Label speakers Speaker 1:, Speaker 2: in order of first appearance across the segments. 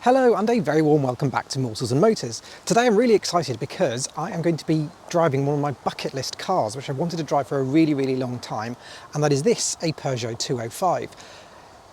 Speaker 1: Hello and a very warm welcome back to Morsels and Motors. Today I'm really excited because I am going to be driving one of my bucket list cars which I've wanted to drive for a really long time, and that is this, a Peugeot 205.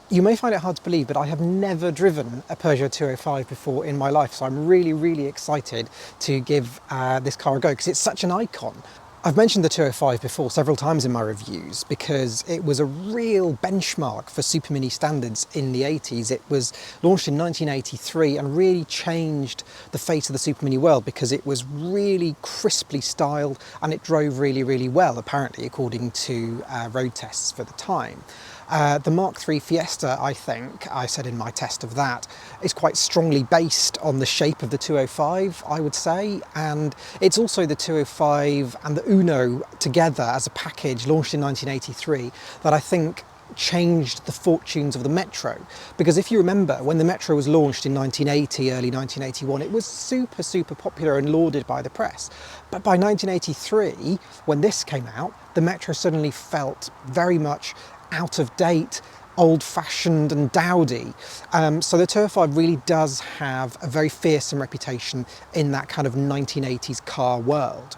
Speaker 1: You may find it hard to believe, but I have never driven a Peugeot 205 before in my life, so I'm really excited to give this car a go because it's such an icon. I've mentioned the 205 before several times in my reviews because it was a real benchmark for Super Mini standards in the 80s. It was launched in 1983 and really changed the face of the Super Mini world because it was really crisply styled and it drove really well, apparently, according to road tests for the time. The Mark III Fiesta, I think, I said in my test of that, is quite strongly based on the shape of the 205, I would say, and it's also the 205 and the Uno together as a package launched in 1983 that I think changed the fortunes of the Metro. Because if you remember, when the Metro was launched in 1980, early 1981, it was super popular and lauded by the press. But by 1983, when this came out, the Metro suddenly felt very much out of date, old-fashioned and dowdy. So the 205 really does have a very fearsome reputation in that kind of 1980s car world.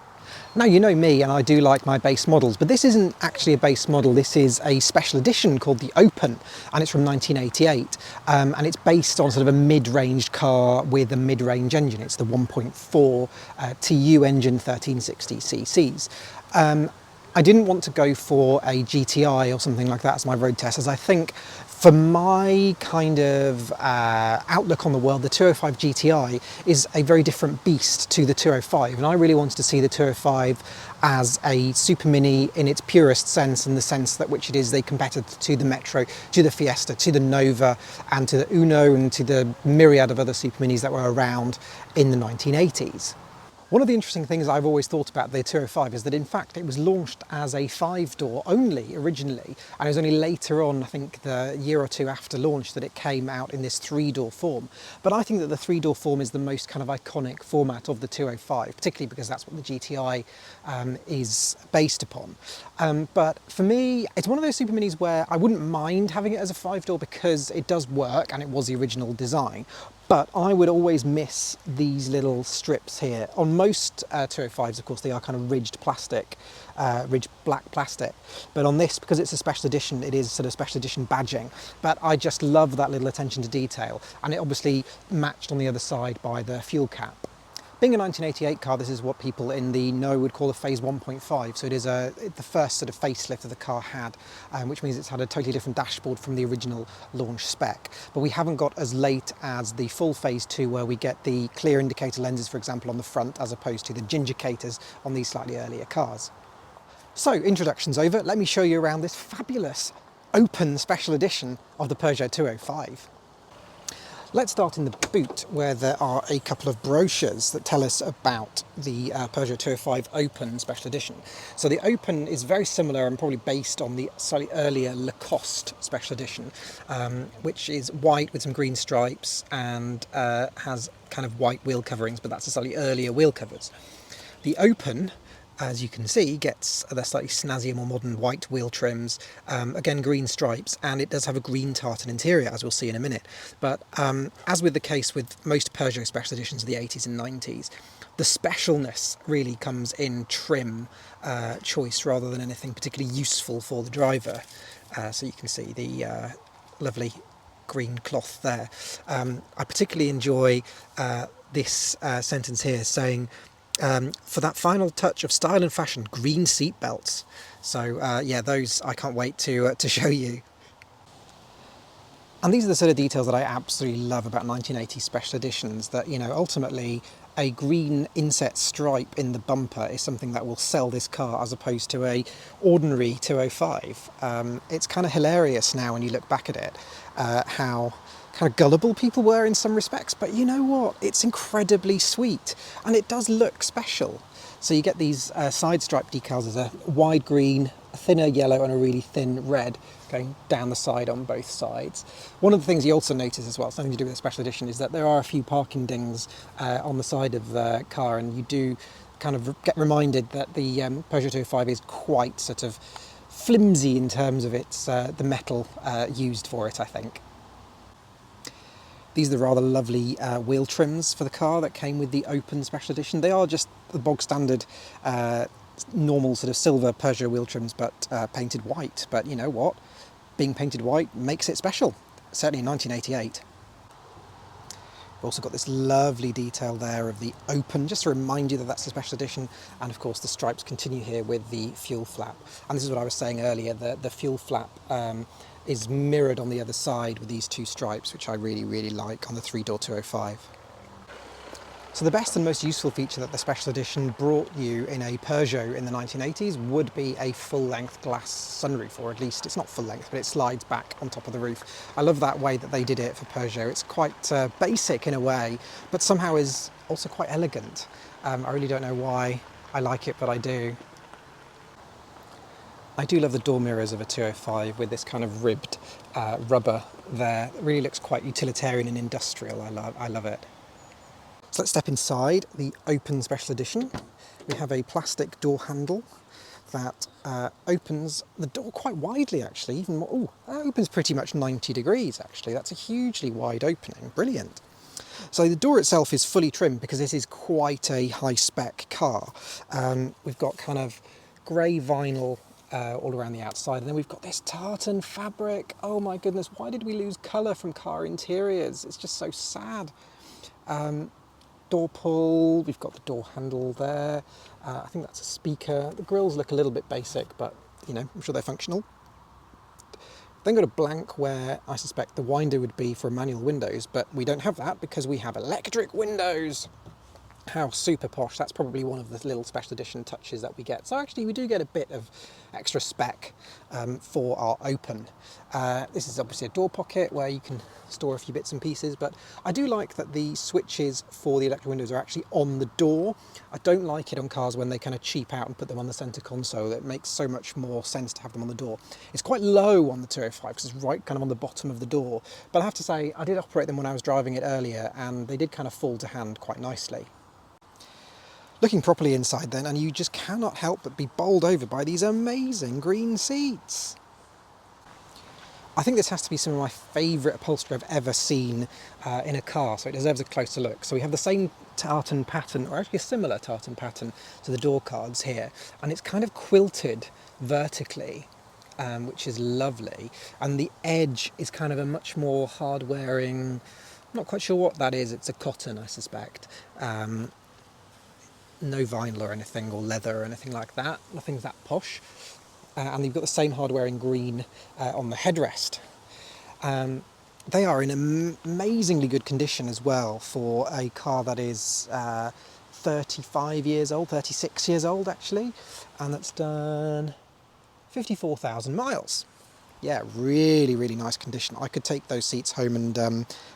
Speaker 1: Now, you know me and I do like my base models, but this isn't actually a base model. This is a special edition called the Open, and it's from 1988, and it's based on sort of a mid-range car with a mid-range engine. It's the 1.4 TU engine, 1360 cc's. I didn't want to go for a GTI or something like that as my road test, as I think for my kind of outlook on the world, the 205 GTI is a very different beast to the 205, and I really wanted to see the 205 as a Super Mini in its purest sense, in the sense that which it is a competitor to the Metro, to the Fiesta, to the Nova, and to the Uno, and to the myriad of other Super Minis that were around in the 1980s. One of the interesting things I've always thought about the 205 is that in fact it was launched as a 5-door only originally, and it was only later on, I think the year or two after launch, that it came out in this 3-door form. But I think that the 3-door form is the most kind of iconic format of the 205, particularly because that's what the GTI is based upon. But for me, it's one of those Super Minis where I wouldn't mind having it as a 5-door because it does work and it was the original design. But I would always miss these little strips here. On most 205s, of course, they are kind of ridged plastic, ridged black plastic. But on this, because it's a special edition, it is sort of special edition badging. But I just love that little attention to detail. And it obviously matched on the other side by the fuel cap. Being a 1988 car, this is what people in the know would call a phase 1.5. So it is the first sort of facelift that the car had, which means it's had a totally different dashboard from the original launch spec. But we haven't got as late as the full phase 2, where we get the clear indicator lenses, for example, on the front, as opposed to the gingicators on these slightly earlier cars. So, introduction's over. Let me show you around this fabulous Open special edition of the Peugeot 205. Let's start in the boot, where there are a couple of brochures that tell us about the Peugeot 205 Open Special Edition. So the Open is very similar and probably based on the slightly earlier Lacoste Special Edition, which is white with some green stripes and has kind of white wheel coverings, but that's a slightly earlier wheel covers. The Open, as you can see, gets the slightly snazzier, more modern white wheel trims, again green stripes, and it does have a green tartan interior, as we'll see in a minute. But as with the case with most Peugeot special editions of the 80s and 90s, the specialness really comes in trim choice rather than anything particularly useful for the driver. So you can see the lovely green cloth there. I particularly enjoy this sentence here saying, for that final touch of style and fashion, green seat belts. So yeah, those I can't wait to show you. And these are the sort of details that I absolutely love about 1980 special editions, that, you know, ultimately a green inset stripe in the bumper is something that will sell this car as opposed to a ordinary 205. It's kind of hilarious now when you look back at it, how kind of gullible people were in some respects, but you know what, it's incredibly sweet and it does look special. So you get these side stripe decals as a wide green, a thinner yellow and a really thin red going down the side on both sides. One of the things you also notice as well, something to do with the special edition, is that there are a few parking dings on the side of the car, and you do kind of get reminded that the Peugeot 205 is quite sort of flimsy in terms of its the metal used for it, I think. These are the rather lovely wheel trims for the car that came with the Open Special Edition. They are just the bog standard normal sort of silver Peugeot wheel trims, but painted white. But you know what? Being painted white makes it special, certainly in 1988. We've also got this lovely detail there of the Open, just to remind you that that's a special edition. And of course the stripes continue here with the fuel flap. And this is what I was saying earlier, the fuel flap is mirrored on the other side with these two stripes, which I really, really like on the three-door 205. So the best and most useful feature that the special edition brought you in a Peugeot in the 1980s would be a full-length glass sunroof, or at least it's not full-length, but it slides back on top of the roof. I love that way that they did it for Peugeot. It's quite basic in a way, but somehow is also quite elegant. I really don't know why I like it, but I do. I do love the door mirrors of a 205 with this kind of ribbed rubber there. It really looks quite utilitarian and industrial. I love it. So let's step inside the Open Special Edition. We have a plastic door handle that opens the door quite widely, actually, even more. Oh, that opens pretty much 90 degrees, actually. That's a hugely wide opening. Brilliant. So the door itself is fully trimmed because this is quite a high-spec car. We've got kind of grey vinyl all around the outside, and then we've got this tartan fabric. Oh my goodness, why did we lose colour from car interiors? It's just so sad. Door pull, we've got the door handle there. I think that's a speaker. The grills look a little bit basic, but you know, I'm sure they're functional. Then got a blank where I suspect the winder would be for manual windows, but we don't have that because we have electric windows. How super posh. That's probably one of the little special edition touches that we get. So actually we do get a bit of extra spec for our Open. This is obviously a door pocket where you can store a few bits and pieces, but I do like that the switches for the electric windows are actually on the door. I don't like it on cars when they kind of cheap out and put them on the centre console. It makes so much more sense to have them on the door. It's quite low on the 205 because it's right kind of on the bottom of the door, but I have to say I did operate them when I was driving it earlier and they did kind of fall to hand quite nicely. Looking properly inside then, and you just cannot help but be bowled over by these amazing green seats. I think this has to be some of my favourite upholstery I've ever seen in a car, so it deserves a closer look. So we have the same tartan pattern, or actually a similar tartan pattern to the door cards here, and it's kind of quilted vertically, which is lovely. And the edge is kind of a much more hard-wearing, I'm not quite sure what that is, it's a cotton I suspect. No vinyl or anything, or leather or anything like that. Nothing's that posh. And you've got the same hardware in green on the headrest. They are in amazingly good condition as well for a car that is 35 years old, 36 years old actually, and that's done 54,000 miles. Yeah, really, really nice condition. I could take those seats home and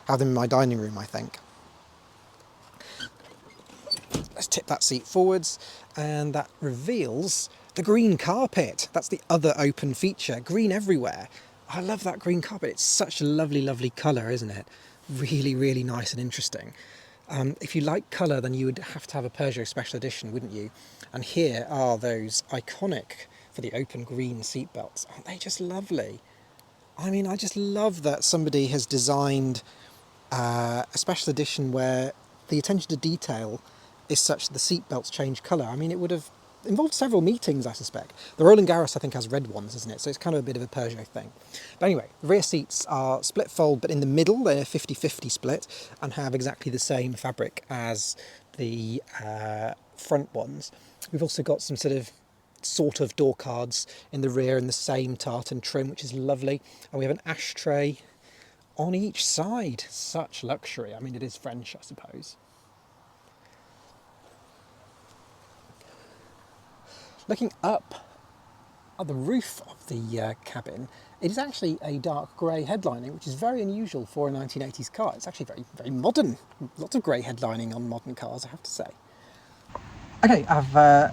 Speaker 1: have them in my dining room, I think. Let's tip that seat forwards, and that reveals the green carpet. That's the other Open feature, green everywhere. I love that green carpet. It's such a lovely, lovely colour, isn't it? Really, really nice and interesting. If you like colour, then you would have to have a Peugeot Special Edition, wouldn't you? And here are those iconic for the Open green seat belts. Aren't they just lovely? I mean, I just love that somebody has designed a special edition where the attention to detail is such that the seat belts change colour. I mean, it would have involved several meetings, I suspect. The Roland Garros, I think, has red ones, isn't it? So it's kind of a bit of a Peugeot thing. But anyway, the rear seats are split fold, but in the middle they're 50-50 split and have exactly the same fabric as the front ones. We've also got some sort of door cards in the rear in the same tartan trim, which is lovely. And we have an ashtray on each side. Such luxury. I mean, it is French, I suppose. Looking up at the roof of the cabin, it is actually a dark grey headlining, which is very unusual for a 1980s car. It's actually very, very modern. Lots of grey headlining on modern cars, I have to say. Okay, I've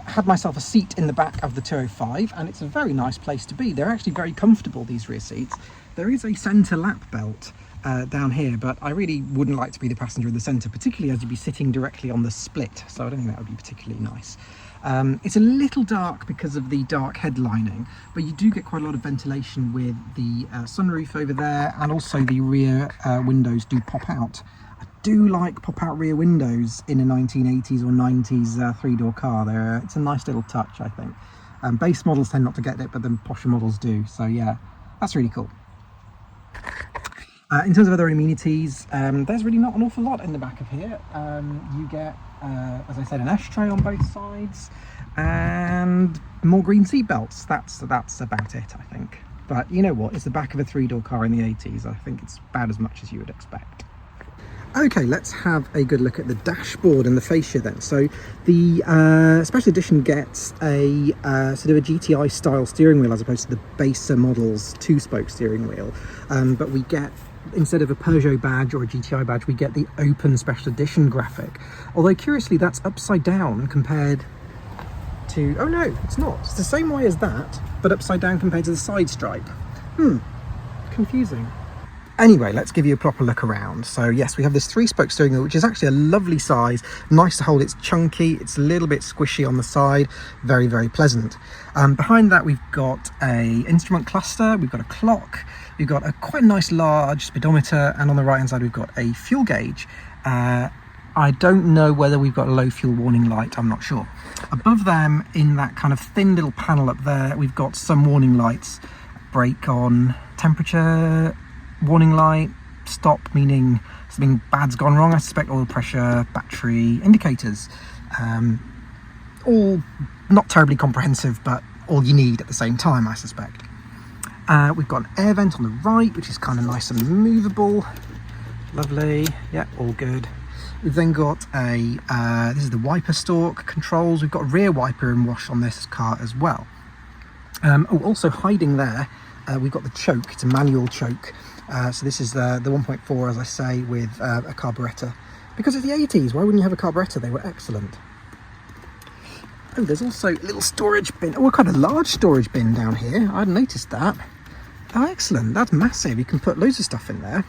Speaker 1: had myself a seat in the back of the 205, and it's a very nice place to be. They're actually very comfortable, these rear seats. There is a centre lap belt down here, but I really wouldn't like to be the passenger in the centre, particularly as you'd be sitting directly on the split, so I don't think that would be particularly nice. It's a little dark because of the dark headlining, but you do get quite a lot of ventilation with the sunroof over there, and also the rear windows do pop out. I do like pop-out rear windows in a 1980s or 90s three-door car. It's a nice little touch, I think. Base models tend not to get it, but then posher models do, so yeah, that's really cool. In terms of other amenities, there's really not an awful lot in the back of here. You get, as I said, an ashtray on both sides and more green seat belts. That's about it, I think. But you know what? It's the back of a three-door car in the 80s. I think it's about as much as you would expect. Okay, let's have a good look at the dashboard and the fascia then. So the Special Edition gets a sort of a GTI style steering wheel as opposed to the baser model's two-spoke steering wheel. But we get, instead of a Peugeot badge or a GTI badge, we get the open Special Edition graphic. Although curiously that's upside down compared to, oh no, it's not. It's the same way as that, but upside down compared to the side stripe. Confusing. Anyway, let's give you a proper look around. So yes, we have this three-spoke steering wheel, which is actually a lovely size, nice to hold. It's chunky, it's a little bit squishy on the side, very, very pleasant. Behind that, we've got a instrument cluster, we've got a clock, we've got a quite nice large speedometer, and on the right-hand side, we've got a fuel gauge. I don't know whether we've got a low fuel warning light, I'm not sure. Above them, in that kind of thin little panel up there, we've got some warning lights. Brake on, temperature warning light, stop meaning something bad's gone wrong, I suspect, oil pressure, battery, indicators. All not terribly comprehensive, but all you need at the same time, I suspect. We've got an air vent on the right, which is kind of nice and movable. Lovely, yeah, all good. We've then got a, this is the wiper stalk controls. We've got a rear wiper and wash on this car as well. Also hiding there, we've got the choke. It's a manual choke. So this is the 1.4, as I say, with a carburettor. Because it's the 80s, why wouldn't you have a carburettor? They were excellent. Oh, there's also a little storage bin. Oh, quite a large storage bin down here. I hadn't noticed that. Oh, excellent. That's massive. You can put loads of stuff in there.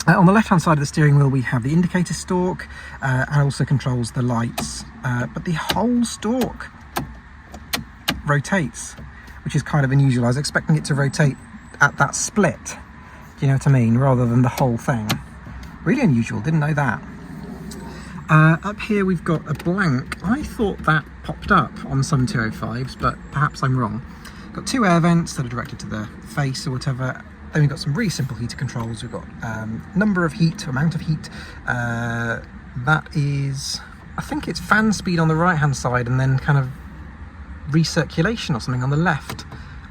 Speaker 1: On the left-hand side of the steering wheel, we have the indicator stalk, and also controls the lights. But the whole stalk rotates, which is kind of unusual. I was expecting it to rotate at that split, do you know what I mean, rather than the whole thing. Really unusual, didn't know that. Up here we've got a blank. I thought that popped up on some 205s, but perhaps I'm wrong. Got two air vents that are directed to the face or whatever. Then we've got some really simple heater controls. We've got number of heat, amount of heat. That is, I think it's fan speed on the right hand side, and then kind of recirculation or something on the left.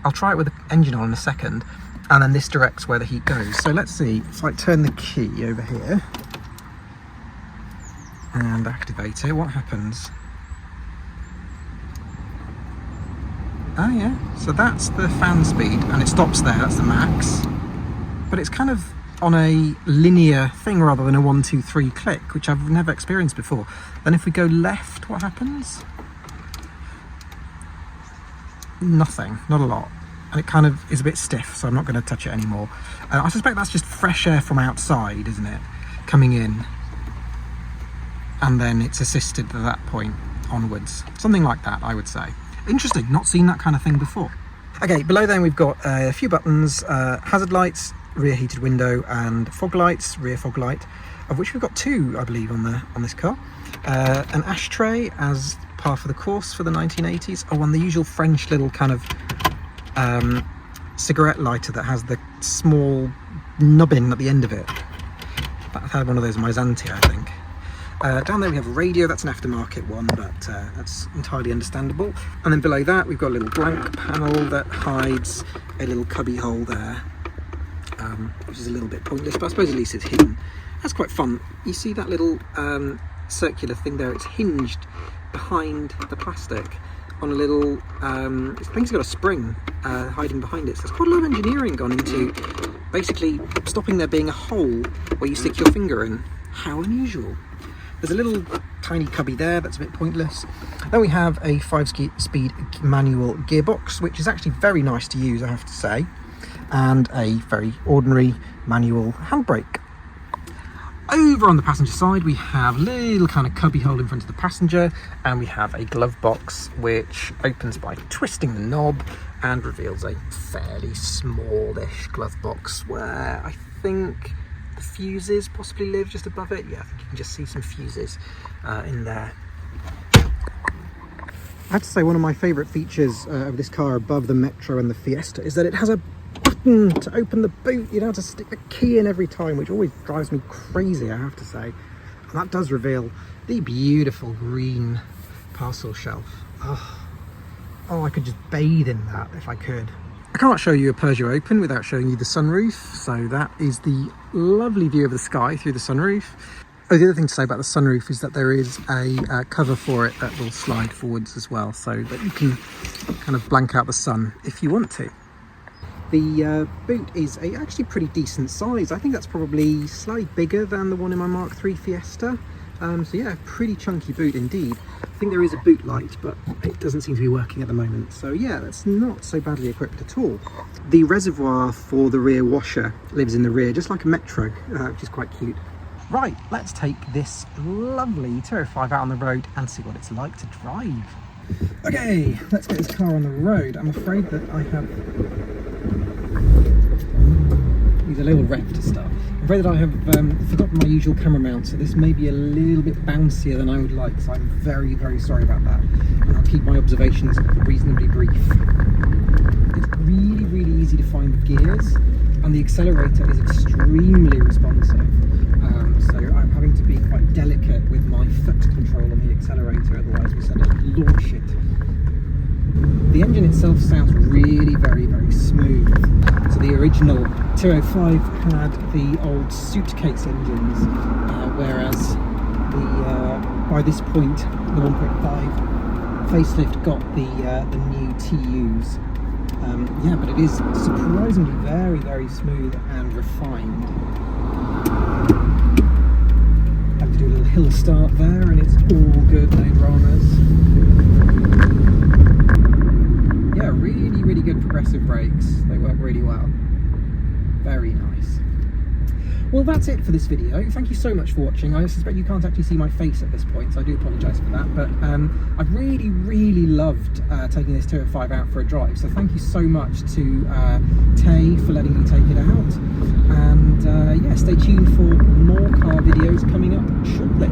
Speaker 1: I'll try it with the engine on in a second, and then this directs where the heat goes. So let's see, if I turn the key over here and activate it, what happens? Oh yeah, so that's the fan speed, and it stops there, that's the max. But it's kind of on a linear thing rather than a 1, 2, 3 click, which I've never experienced before. Then if we go left, what happens? Nothing, not a lot, and it kind of is a bit stiff, so I'm not going to touch it anymore. I suspect that's just fresh air from outside, isn't it, coming in, and then it's assisted at that point onwards, something like that, I would say. Interesting, not seen that kind of thing before. Okay, below then we've got a few buttons, hazard lights, rear heated window, and fog lights, rear fog light, of which we've got two, I believe, on this car. An ashtray as par for the course for the 1980s. Oh, and the usual French little kind of cigarette lighter that has the small nubbin at the end of it. I've had one of those in my Zante, I think. Down there we have a radio. That's an aftermarket one, but that's entirely understandable. And then below that we've got a little blank panel that hides a little cubby hole there, which is a little bit pointless, but I suppose at least it's hidden. That's quite fun. You see that little circular thing there? It's hinged behind the plastic on a little, I think it's got a spring hiding behind it. So there's quite a lot of engineering gone into basically stopping there being a hole where you stick your finger in. How unusual. There's a little tiny cubby there that's a bit pointless. Then we have a 5-speed manual gearbox, which is actually very nice to use, I have to say. and a very ordinary manual handbrake. Over on the passenger side, we have a little kind of cubby hole in front of the passenger, and we have a glove box which opens by twisting the knob and reveals a fairly smallish glove box where I think the fuses possibly live just above it. Yeah, I think you can just see some fuses in there. I have to say, one of my favourite features of this car above the Metro and the Fiesta is that it has a button to open the boot. You don't have to stick the key in every time, which always drives me crazy, I have to say. And that does reveal the beautiful green parcel shelf. Oh, I could just bathe in that if I could. I can't show you a Peugeot Open without showing you the sunroof. So that is the lovely view of the sky through the sunroof. Oh, the other thing to say about the sunroof is that there is a cover for it that will slide forwards as well, so that you can kind of blank out the sun if you want to. The boot is actually pretty decent size. I think that's probably slightly bigger than the one in my Mark III Fiesta. So yeah, pretty chunky boot indeed. I think there is a boot light, but it doesn't seem to be working at the moment. So yeah, that's not so badly equipped at all. The reservoir for the rear washer lives in the rear, just like a Metro, which is quite cute. Right, let's take this lovely 205 out on the road and see what it's like to drive. Okay, let's get this car on the road. I'm afraid that I have... Use a little rep to start. I'm afraid that I have forgotten my usual camera mount, so this may be a little bit bouncier than I would like, so I'm very, very sorry about that. And I'll keep my observations reasonably brief. It's really, really easy to find the gears, and the accelerator is extremely responsive. So I'm having to be quite delicate with my foot control on the accelerator, otherwise we sort of launch it. The engine itself sounds really very, very smooth. So the original 205 had the old suitcase engines, whereas by this point the 1.5 facelift got the new TUs. Yeah, but it is surprisingly very, very smooth and refined. Have to do a little hill start there, and it's all good, no dramas. Yeah, really, really good progressive brakes. They work really well. Very nice. Well, that's it for this video. Thank you so much for watching. I suspect you can't actually see my face at this point, so I do apologise for that. But I've really, really loved taking this 205 out for a drive. So thank you so much to Tay for letting me take it out. And yeah, stay tuned for more car videos coming up shortly.